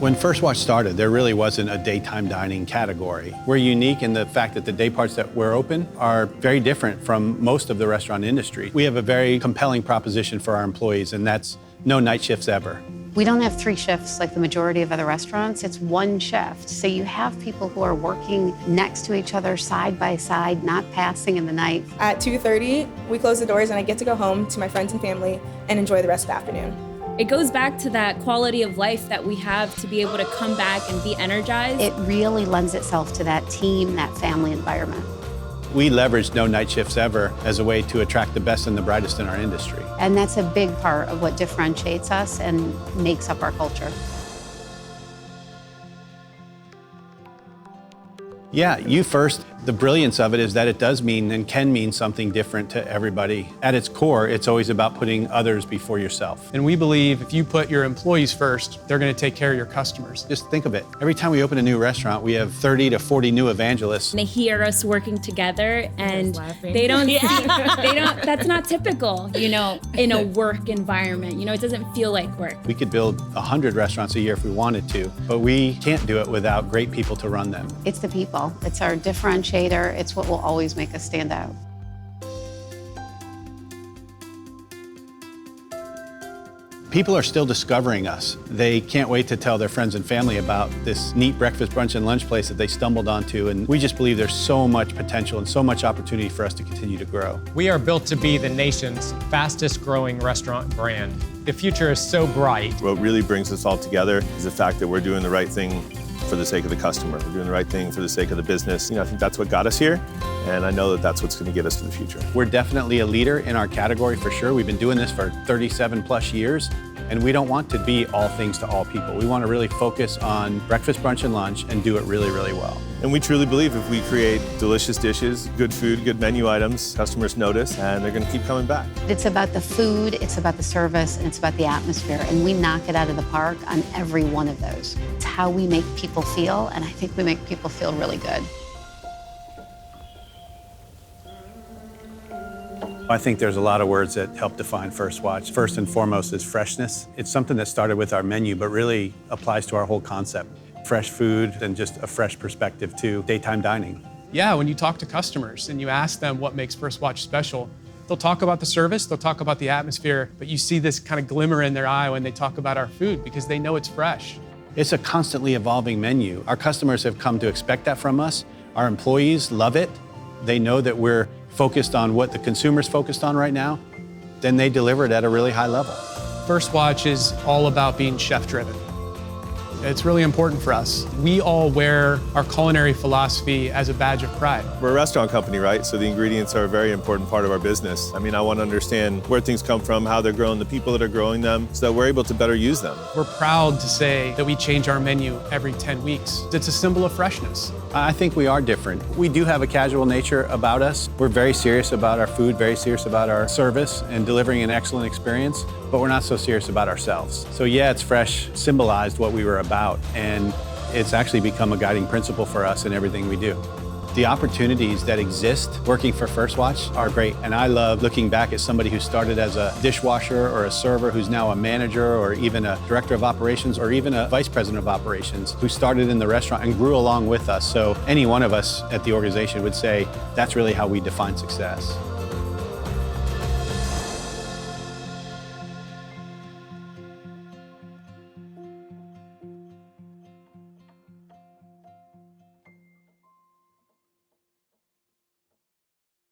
When First Watch started, there really wasn't a daytime dining category. We're unique in the fact that the day parts that we're open are very different from most of the restaurant industry. We have a very compelling proposition for our employees, and that's no night shifts ever. We don't have 3 shifts like the majority of other restaurants. It's 1 shift. So you have people who are working next to each other, side by side, not passing in the night. At 2:30, we close the doors and I get to go home to my friends and family and enjoy the rest of the afternoon. It goes back to that quality of life that we have to be able to come back and be energized. It really lends itself to that team, that family environment. We leverage no night shifts ever as a way to attract the best and the brightest in our industry. And that's a big part of what differentiates us and makes up our culture. Yeah, you first. The brilliance of it is that it does mean and can mean something different to everybody. At its core, it's always about putting others before yourself. And we believe if you put your employees first, they're going to take care of your customers. Just think of it. Every time we open a new restaurant, we have 30 to 40 new evangelists. They hear us working together and they don't, that's not typical, you know, in a work environment. You know, it doesn't feel like work. We could build 100 restaurants a year if we wanted to, but we can't do it without great people to run them. It's the people. It's our differentiator. It's what will always make us stand out. People are still discovering us. They can't wait to tell their friends and family about this neat breakfast, brunch, and lunch place that they stumbled onto. And we just believe there's so much potential and so much opportunity for us to continue to grow. We are built to be the nation's fastest growing restaurant brand. The future is so bright. What really brings us all together is the fact that we're doing the right thing for the sake of the customer. We're doing the right thing for the sake of the business. You know, I think that's what got us here, and I know that that's what's going to get us to the future. We're definitely a leader in our category for sure. We've been doing this for 37 plus years, and we don't want to be all things to all people. We want to really focus on breakfast, brunch, and lunch and do it really, really well. And we truly believe if we create delicious dishes, good food, good menu items, customers notice, and they're going to keep coming back. It's about the food, it's about the service, and it's about the atmosphere, and we knock it out of the park on every one of those. It's how we make people feel, and I think we make people feel really good. I think there's a lot of words that help define First Watch. First and foremost is freshness. It's something that started with our menu, but really applies to our whole concept. Fresh food and just a fresh perspective to daytime dining. Yeah, when you talk to customers and you ask them what makes First Watch special, they'll talk about the service, they'll talk about the atmosphere, but you see this kind of glimmer in their eye when they talk about our food because they know it's fresh. It's a constantly evolving menu. Our customers have come to expect that from us. Our employees love it. They know that we're focused on what the consumer's focused on right now. Then they deliver it at a really high level. First Watch is all about being chef-driven. It's really important for us. We all wear our culinary philosophy as a badge of pride. We're a restaurant company, right? So the ingredients are a very important part of our business. I mean, I want to understand where things come from, how they're grown, the people that are growing them, so that we're able to better use them. We're proud to say that we change our menu every 10 weeks. It's a symbol of freshness. I think we are different. We do have a casual nature about us. We're very serious about our food, very serious about our service and delivering an excellent experience, but we're not so serious about ourselves. So yeah, it's fresh, symbolized what we were about, and it's actually become a guiding principle for us in everything we do. The opportunities that exist working for First Watch are great, and I love looking back at somebody who started as a dishwasher or a server who's now a manager or even a director of operations or even a vice president of operations who started in the restaurant and grew along with us. So any one of us at the organization would say that's really how we define success.